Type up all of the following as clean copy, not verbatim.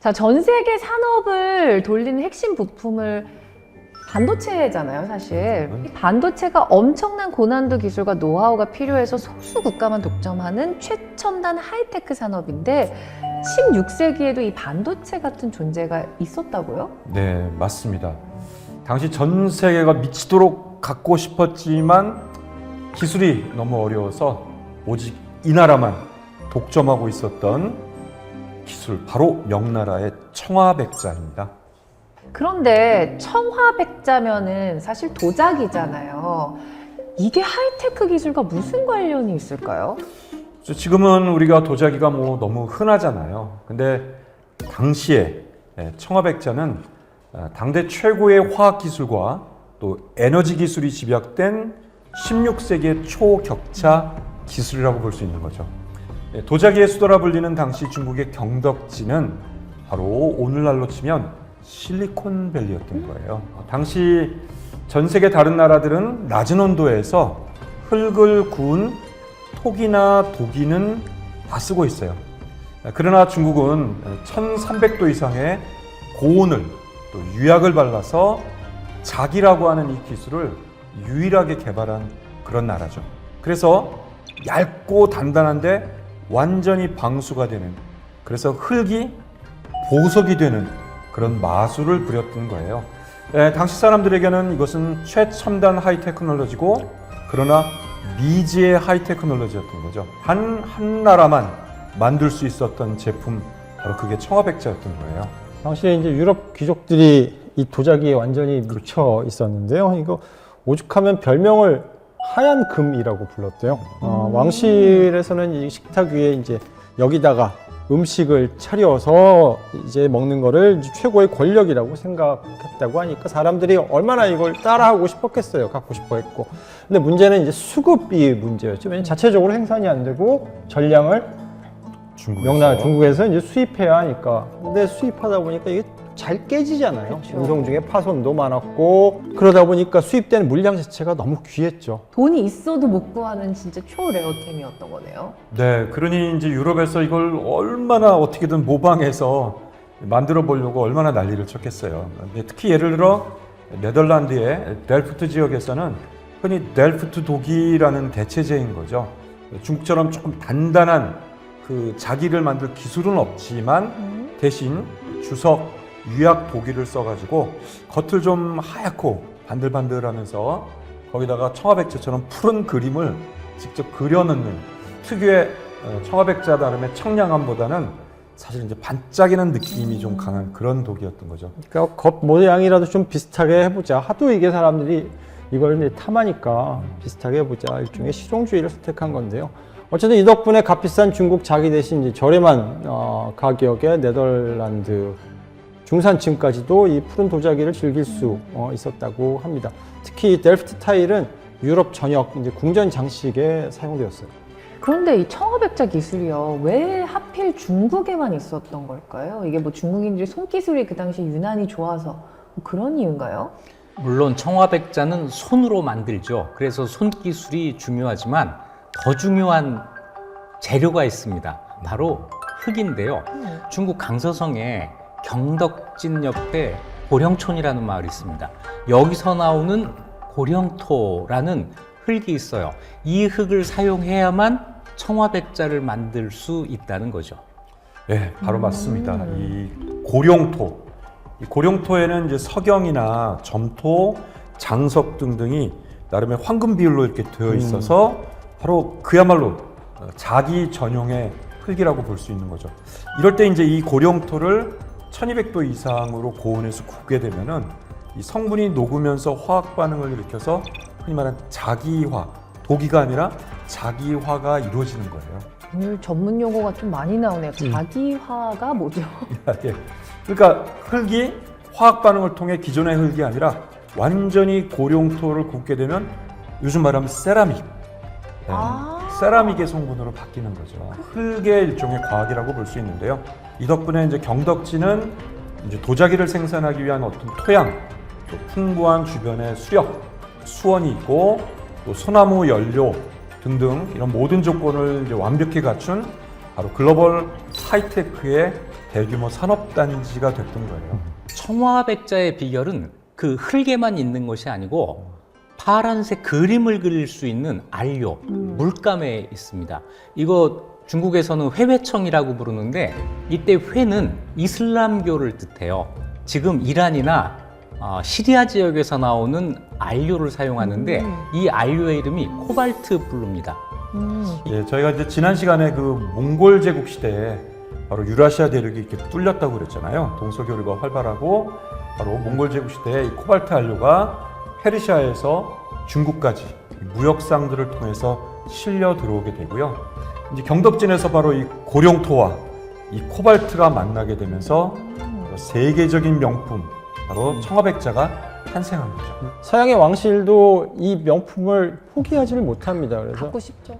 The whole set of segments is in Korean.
자, 전 세계 산업을 돌리는 핵심 부품을 반도체잖아요, 사실. 이 반도체가 엄청난 고난도 기술과 노하우가 필요해서 소수 국가만 독점하는 최첨단 하이테크 산업인데 16세기에도 이 반도체 같은 존재가 있었다고요? 네, 맞습니다. 당시 전 세계가 미치도록 갖고 싶었지만 기술이 너무 어려워서 오직 이 나라만 독점하고 있었던 기술, 바로 명나라의 청화백자입니다. 그런데 청화백자면은 사실 도자기잖아요. 이게 하이테크 기술과 무슨 관련이 있을까요? 지금은 우리가 도자기가 너무 흔하잖아요. 근데 당시에 청화백자는 당대 최고의 화학 기술과 또 에너지 기술이 집약된 16세기의 초격차 기술이라고 볼 수 있는 거죠. 도자기의 수도라 불리는 당시 중국의 경덕지는 바로 오늘날로 치면 실리콘밸리였던 거예요. 당시 전 세계 다른 나라들은 낮은 온도에서 흙을 구운 톡이나 도기는 다 쓰고 있어요. 그러나 중국은 1300도 이상의 고온을 또 유약을 발라서 자기라고 하는 이 기술을 유일하게 개발한 그런 나라죠. 그래서 얇고 단단한데 완전히 방수가 되는, 그래서 흙이 보석이 되는 그런 마술을 부렸던 거예요. 당시 사람들에게는 이것은 최첨단 하이테크놀로지고 그러나 미지의 하이테크놀로지였던 거죠. 한 나라만 만들 수 있었던 제품, 바로 그게 청화백자였던 거예요. 당시에 이제 유럽 귀족들이 이 도자기에 완전히 미쳐 있었는데요. 이거 오죽하면 별명을 하얀 금이라고 불렀대요. 왕실에서는 이 식탁 위에 이제 여기다가 음식을 차려서 이제 먹는 거를 최고의 권력이라고 생각했다고 하니까 사람들이 얼마나 이걸 따라하고 싶었겠어요. 갖고 싶어 했고. 근데 문제는 이제 수급이 문제였죠. 왜냐면 자체적으로 생산이 안 되고 전량을 명나라 중국에서 이제 수입해야 하니까. 근데 수입하다 보니까 이게 잘 깨지잖아요. 그렇죠. 운송 중에 파손도 많았고 그러다 보니까 수입되는 물량 자체가 너무 귀했죠. 돈이 있어도 못 구하는 진짜 초레어템이었던 거네요. 네, 그러니 이제 유럽에서 이걸 얼마나 어떻게든 모방해서 만들어 보려고 얼마나 난리를 쳤겠어요. 특히 예를 들어 네덜란드의 델프트 지역에서는 흔히 델프트 도기라는 대체제인 거죠. 중국처럼 조금 단단한 그 자기를 만들 기술은 없지만 대신 주석 유약 도기를 써가지고 겉을 좀 하얗고 반들반들하면서 거기다가 청화백자처럼 푸른 그림을 직접 그려넣는 특유의 청화백자 나름의 청량함보다는 사실 이제 반짝이는 느낌이 좀 강한 그런 도기였던 거죠. 그러니까 겉 모양이라도 좀 비슷하게 해보자. 하도 이게 사람들이 이걸 이제 탐하니까 비슷하게 해보자. 일종의 실용주의를 선택한 건데요. 어쨌든 이 덕분에 값비싼 중국 자기 대신 이제 저렴한 가격의 네덜란드 중산층까지도 이 푸른 도자기를 즐길 수 있었다고 합니다. 특히 델프트 타일은 유럽 전역 이제 궁전 장식에 사용되었어요. 그런데 이 청화백자 기술이요, 왜 하필 중국에만 있었던 걸까요? 이게 뭐 중국인들이 손기술이 그 당시 유난히 좋아서 뭐 그런 이유인가요? 물론 청화백자는 손으로 만들죠. 그래서 손기술이 중요하지만 더 중요한 재료가 있습니다. 바로 흙인데요. 중국 강서성에 경덕진 옆에 고령촌이라는 마을이 있습니다. 여기서 나오는 고령토라는 흙이 있어요. 이 흙을 사용해야만 청화백자를 만들 수 있다는 거죠. 네, 바로 맞습니다. 이 고령토. 이 고령토에는 이제 석영이나 점토, 장석 등등이 나름의 황금 비율로 이렇게 되어 있어서 바로 그야말로 자기 전용의 흙이라고 볼 수 있는 거죠. 이럴 때 이제 이 고령토를 1200도 이상으로 고온에서 굽게 되면은 이 성분이 녹으면서 화학 반응을 일으켜서 흔히 말하는 자기화, 도기가 아니라 자기화가 이루어지는 거예요. 오늘 전문 용어가 좀 많이 나오네요. 자기화가 뭐죠? 예. 그러니까 흙이 화학 반응을 통해 기존의 흙이 아니라 완전히 고령토를 굽게 되면 요즘 말하면 세라믹. 네. 세라믹의 성분으로 바뀌는 거죠. 흙의 일종의 과학이라고 볼 수 있는데요. 이 덕분에 이제 경덕지는 이제 도자기를 생산하기 위한 어떤 토양, 또 풍부한 주변의 수력, 수원이 있고 또 소나무 연료 등등 이런 모든 조건을 이제 완벽히 갖춘 바로 글로벌 하이테크의 대규모 산업단지가 됐던 거예요. 청화백자의 비결은 그 흙에만 있는 것이 아니고 파란색 그림을 그릴 수 있는 안료, 물감에 있습니다. 이거 중국에서는 회회청이라고 부르는데 이때 회는 이슬람교를 뜻해요. 지금 이란이나 시리아 지역에서 나오는 안료를 사용하는데 이 안료의 이름이 코발트 블루입니다. 예, 저희가 이제 지난 시간에 그 몽골 제국 시대에 바로 유라시아 대륙이 이렇게 뚫렸다고 그랬잖아요. 동서교류가 활발하고 바로 몽골 제국 시대에 이 코발트 안료가 페르시아에서 중국까지 무역상들을 통해서 실려 들어오게 되고요. 이제 경덕진에서 바로 이 고령토와 이 코발트가 만나게 되면서 세계적인 명품 바로 청화백자가 탄생한 거죠. 서양의 왕실도 이 명품을 포기하지를 못합니다. 그래서 갖고 싶죠.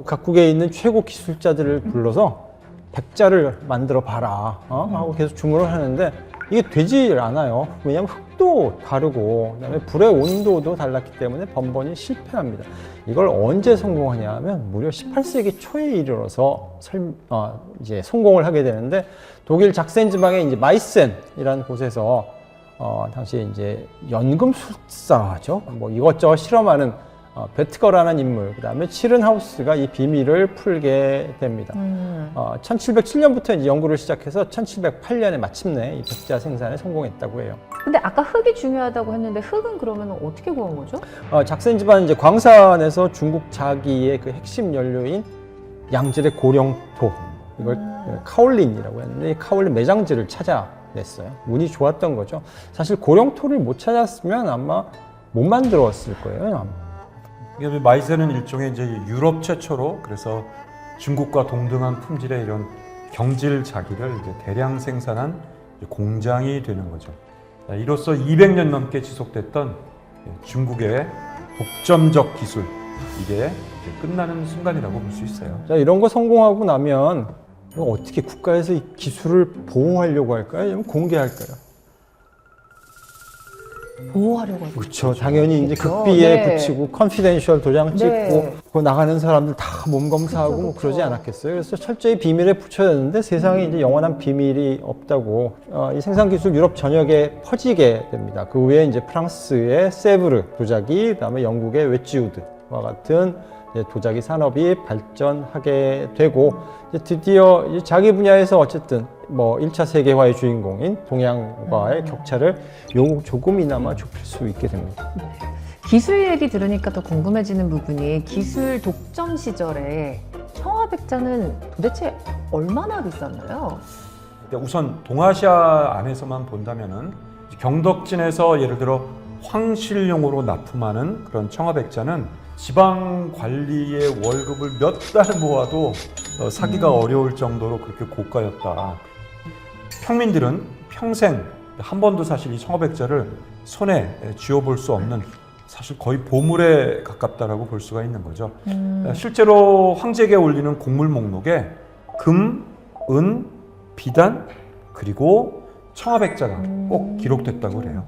각국에 있는 최고 기술자들을 불러서 백자를 만들어 봐라 하고 계속 주문을 하는데 이게 되질 않아요. 왜냐하면 흙도 다르고 그다음에 불의 온도도 달랐기 때문에 번번이 실패합니다. 이걸 언제 성공하냐 하면 무려 18세기 초에 이르러서 이제 성공을 하게 되는데 독일 작센 지방의 이제 마이센이라는 곳에서 당시에 이제 연금술사죠. 뭐 이것저것 실험하는 베트거라는 인물, 그 다음에 치른하우스가 이 비밀을 풀게 됩니다. 1707년부터 이제 연구를 시작해서 1708년에 마침내 이 백자 생산에 성공했다고 해요. 근데 아까 흙이 중요하다고 했는데 흙은 그러면 어떻게 구한 거죠? 작센 집안 이제 광산에서 중국 자기의 그 핵심 연료인 양질의 고령토, 이걸 카올린이라고 했는데 이 카올린 매장지를 찾아냈어요. 운이 좋았던 거죠. 사실 고령토를 못 찾았으면 아마 못 만들었을 거예요. 이게 마이센은 일종의 이제 유럽 최초로 그래서 중국과 동등한 품질의 이런 경질 자기를 이제 대량 생산한 공장이 되는 거죠. 이로써 200년 넘게 지속됐던 중국의 독점적 기술, 이게 이제 끝나는 순간이라고 볼 수 있어요. 자, 이런 거 성공하고 나면 어떻게 국가에서 이 기술을 보호하려고 할까요? 아니면 공개할까요? 보호하려고 하죠. 그렇죠. 당연히 이제 그렇죠. 극비에 네. 붙이고 컨피덴셜 도장 찍고 네. 그 나가는 사람들 다 몸 검사하고 그렇죠, 뭐 그렇죠. 그러지 않았겠어요. 그래서 철저히 비밀에 붙여졌는데 세상에 이제 영원한 비밀이 없다고 이 생산 기술 유럽 전역에 퍼지게 됩니다. 그 후에 이제 프랑스의 세브르 도자기, 그다음에 영국의 웨지우드와 같은 도자기 산업이 발전하게 되고 이제 드디어 이제 자기 분야에서 어쨌든 뭐 1차 세계화의 주인공인 동양과의 격차를 조금이나마 좁힐 수 있게 됩니다. 기술 얘기 들으니까 더 궁금해지는 부분이 기술 독점 시절에 청화백자는 도대체 얼마나 비쌌나요? 우선 동아시아 안에서만 본다면은 경덕진에서 예를 들어 황실용으로 납품하는 그런 청화백자는 지방 관리의 월급을 몇 달 모아도 사기가 어려울 정도로 그렇게 고가였다. 평민들은 평생 한 번도 사실 이 청화백자를 손에 쥐어볼 수 없는 사실 거의 보물에 가깝다라고 볼 수가 있는 거죠. 실제로 황제에게 올리는 곡물 목록에 금, 은, 비단 그리고 청화백자가 꼭 기록됐다고 그래요.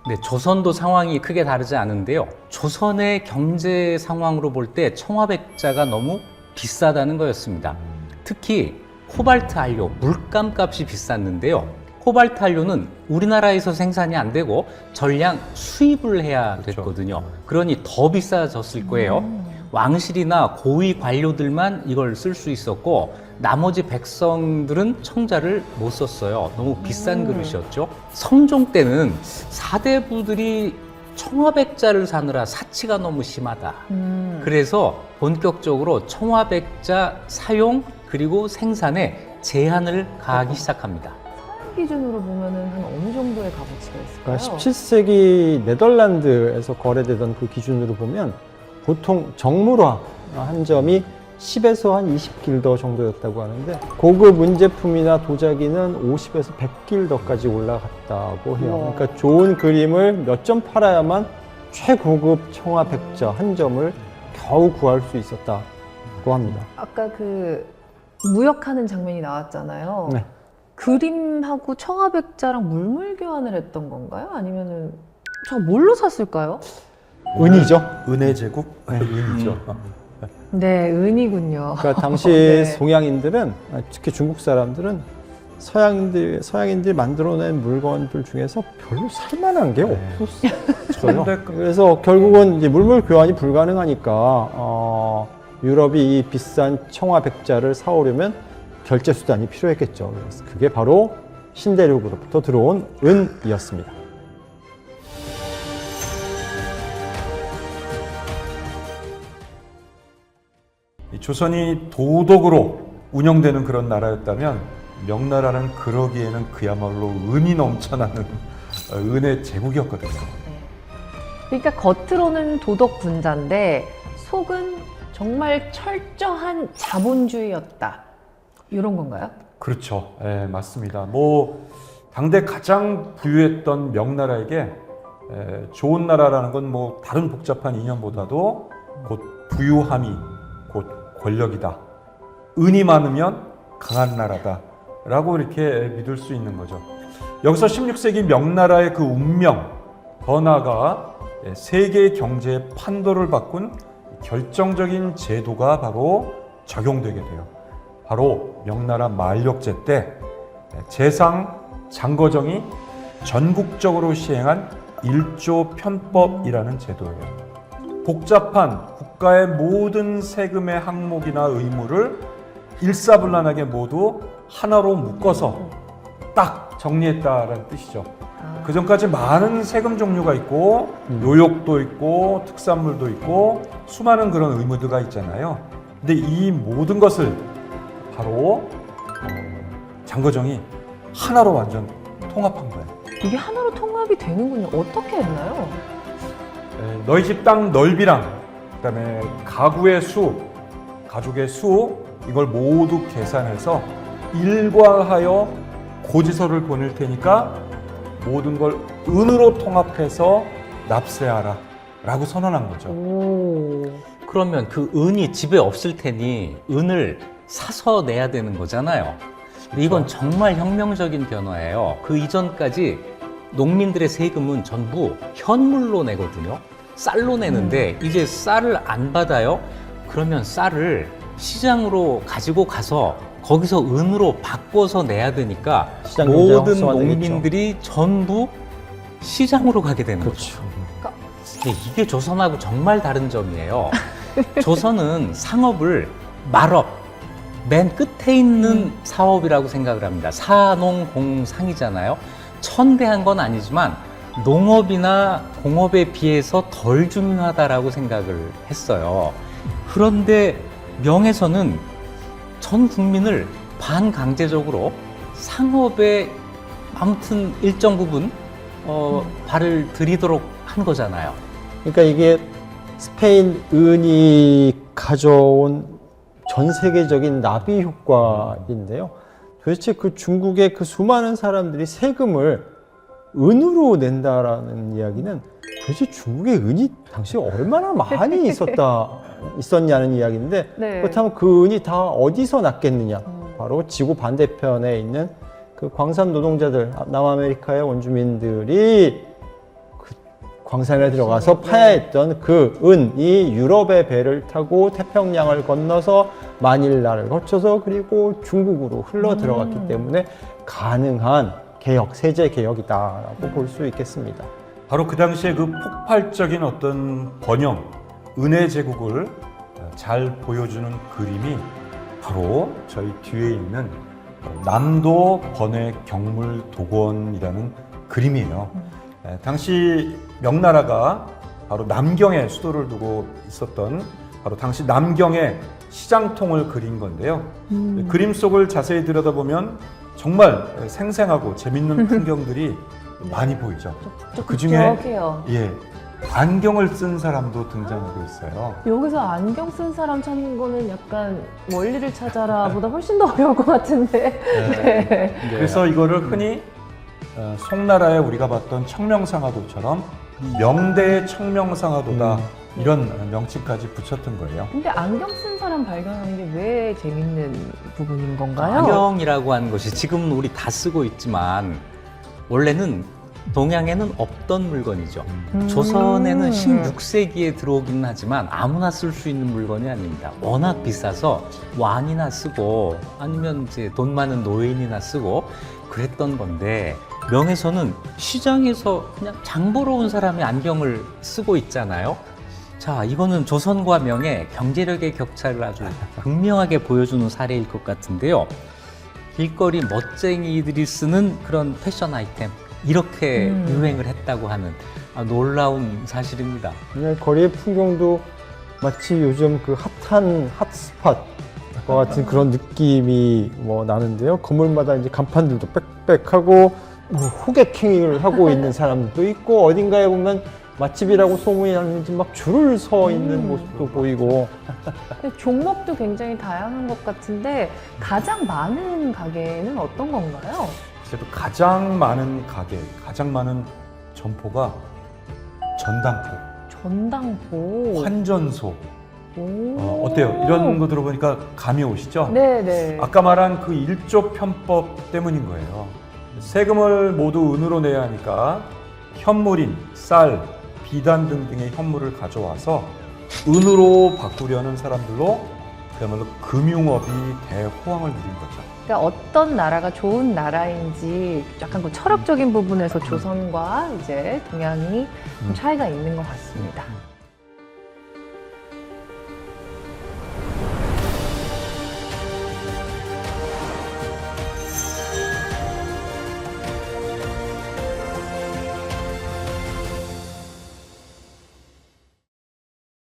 네, 조선도 상황이 크게 다르지 않은데요. 조선의 경제 상황으로 볼 때 청화백자가 너무 비싸다는 거였습니다. 특히 코발트 안료, 물감 값이 비쌌는데요. 코발트 안료는 우리나라에서 생산이 안 되고 전량 수입을 해야 됐거든요. 그러니 더 비싸졌을 거예요. 왕실이나 고위 관료들만 이걸 쓸 수 있었고 나머지 백성들은 청자를 못 썼어요. 너무 비싼 그릇이었죠. 성종 때는 사대부들이 청화백자를 사느라 사치가 너무 심하다. 그래서 본격적으로 청화백자 사용 그리고 생산에 제한을 가하기 시작합니다. 기준으로 보면은 한 어느 정도의 값어치가 있을까요? 17세기 네덜란드에서 거래되던 그 기준으로 보면 보통 정물화 한 점이 10에서 한 20길더 정도였다고 하는데 고급 은제품이나 도자기는 50에서 100길더까지 올라갔다고 해요. 그러니까 좋은 그림을 몇 점 팔아야만 최고급 청화백자 한 점을 겨우 구할 수 있었다고 합니다. 아까 그 무역하는 장면이 나왔잖아요. 네. 그림하고 청화백자랑 물물 교환을 했던 건가요? 아니면은 저 뭘로 샀을까요? 은이죠. 은의 제국? 네. 은이죠. 네, 은이군요. 그러니까 당시 네. 동양인들은 특히 중국 사람들은 서양인들이 만들어낸 물건들 중에서 별로 살만한 게 없었어요. 그래서 결국은 이제 물물 교환이 불가능하니까 유럽이 이 비싼 청화백자를 사오려면 결제 수단이 필요했겠죠. 그래서 그게 바로 신대륙으로부터 들어온 은이었습니다. 이 조선이 도덕으로 운영되는 그런 나라였다면 명나라는 그러기에는 그야말로 은이 넘쳐나는 은의 제국이었거든요. 그러니까 겉으로는 도덕 분자인데 속은 정말 철저한 자본주의였다. 이런 건가요? 그렇죠. 예, 맞습니다. 뭐 당대 가장 부유했던 명나라에게 좋은 나라라는 건 뭐 다른 복잡한 이념보다도 곧 부유함이 곧 권력이다. 은이 많으면 강한 나라다라고 이렇게 믿을 수 있는 거죠. 여기서 16세기 명나라의 그 운명, 더 나아가 세계 경제의 판도를 바꾼 결정적인 제도가 바로 적용되게 돼요. 바로 명나라 만력제 때 재상 장거정이 전국적으로 시행한 일조 편법이라는 제도예요. 복잡한 국가의 모든 세금의 항목이나 의무를 일사불란하게 모두 하나로 묶어서 딱 정리했다라는 뜻이죠. 그 전까지 많은 세금 종류가 있고 요역도 있고 특산물도 있고 수많은 그런 의무들가 있잖아요. 근데 이 모든 것을 바로 장거정이 하나로 완전 통합한 거예요. 이게 하나로 통합이 되는군요. 어떻게 했나요? 너희 집 땅 넓이랑 그다음에 가구의 수, 가족의 수 이걸 모두 계산해서 일괄하여 고지서를 보낼 테니까 모든 걸 은으로 통합해서 납세하라 라고 선언한 거죠. 오. 그러면 그 은이 집에 없을 테니 은을 사서 내야 되는 거잖아요. 근데 이건 정말 혁명적인 변화예요. 그 이전까지 농민들의 세금은 전부 현물로 내거든요. 쌀로 내는데 이제 쌀을 안 받아요. 그러면 쌀을 시장으로 가지고 가서 거기서 은으로 바꿔서 내야 되니까 시장 경제가 모든 활성화되겠죠. 농민들이 전부 시장으로 가게 되는 거죠. 그렇죠. 근데 이게 조선하고 정말 다른 점이에요. 조선은 상업을 말업, 맨 끝에 있는 사업이라고 생각을 합니다. 사농공상이잖아요. 천대한 건 아니지만 농업이나 공업에 비해서 덜 중요하다라고 생각을 했어요. 그런데 명에서는 전 국민을 반강제적으로 상업에 아무튼 일정 부분 발을 들이도록 한 거잖아요. 그러니까 이게 스페인 은이 가져온 전 세계적인 나비 효과인데요. 도대체 그 중국의 그 수많은 사람들이 세금을 은으로 낸다라는 이야기는 도대체 중국의 은이 당시 얼마나 많이 있었냐는 이야기인데 네. 그렇다면 그 은이 다 어디서 났겠느냐? 바로 지구 반대편에 있는 그 광산 노동자들, 남아메리카의 원주민들이 그 광산에 들어가서 파야 했던 그 은이 유럽의 배를 타고 태평양을 건너서 마닐라를 거쳐서 그리고 중국으로 흘러 들어갔기 때문에 가능한 개혁, 세제 개혁이다라고 볼 수 있겠습니다. 바로 그 당시에 그 폭발적인 어떤 번영, 은의 제국을 잘 보여주는 그림이 바로 저희 뒤에 있는 남도 번외 경물 도건이라는 그림이에요. 당시 명나라가 바로 남경에 수도를 두고 있었던 바로 당시 남경의 시장통을 그린 건데요. 그림 속을 자세히 들여다보면 정말 생생하고 재밌는 풍경들이 많이 보이죠. 그 중에 예, 안경을 쓴 사람도 등장하고 있어요. 여기서 안경 쓴 사람 찾는 거는 약간 원리를 찾아라 보다 훨씬 더 어려울 것 같은데. 네. 그래서 이거를 흔히 송나라에 우리가 봤던 청명상하도처럼 명대의 청명상하도다 이런 명칭까지 붙였던 거예요. 근데 안경 쓴 사람 발견하는 게 왜 재밌는 부분인 건가요? 안경이라고 하는 것이 지금은 우리 다 쓰고 있지만 원래는 동양에는 없던 물건이죠. 음. 조선에는 16세기에 들어오기는 하지만 아무나 쓸 수 있는 물건이 아닙니다. 워낙 비싸서 왕이나 쓰고 아니면 이제 돈 많은 노인이나 쓰고 그랬던 건데, 명에서는 시장에서 그냥 장 보러 온 사람이 안경을 쓰고 있잖아요. 자, 이거는 조선과 명의 경제력의 격차를 아주 극명하게 보여주는 사례일 것 같은데요. 길거리 멋쟁이들이 쓰는 그런 패션 아이템, 이렇게 유행을 했다고 하는 놀라운 사실입니다. 그냥 거리의 풍경도 마치 요즘 그 핫한 핫스팟과 같은 그런 느낌이 뭐 나는데요. 건물마다 이제 간판들도 빽빽하고 뭐 호객행위를 하고 있는 사람들도 있고, 어딘가에 보면 맛집이라고 소문이 나는지 막 줄을 서 있는 모습도 보이고. 근데 종목도 굉장히 다양한 것 같은데 가장 많은 가게는 어떤 건가요? 그래도 가장 많은 가게, 가장 많은 점포가 전당포, 전당포. 환전소. 오. 어때요? 이런 거 들어보니까 감이 오시죠? 네네. 아까 말한 그 1조 편법 때문인 거예요. 세금을 모두 은으로 내야 하니까 현물인 쌀, 비단 등등의 현물을 가져와서 은으로 바꾸려는 사람들로 그야말로 금융업이 대호황을 누린 거죠. 그러니까 어떤 나라가 좋은 나라인지 약간 그 철학적인 부분에서 조선과 이제 동양이 좀 차이가 있는 것 같습니다.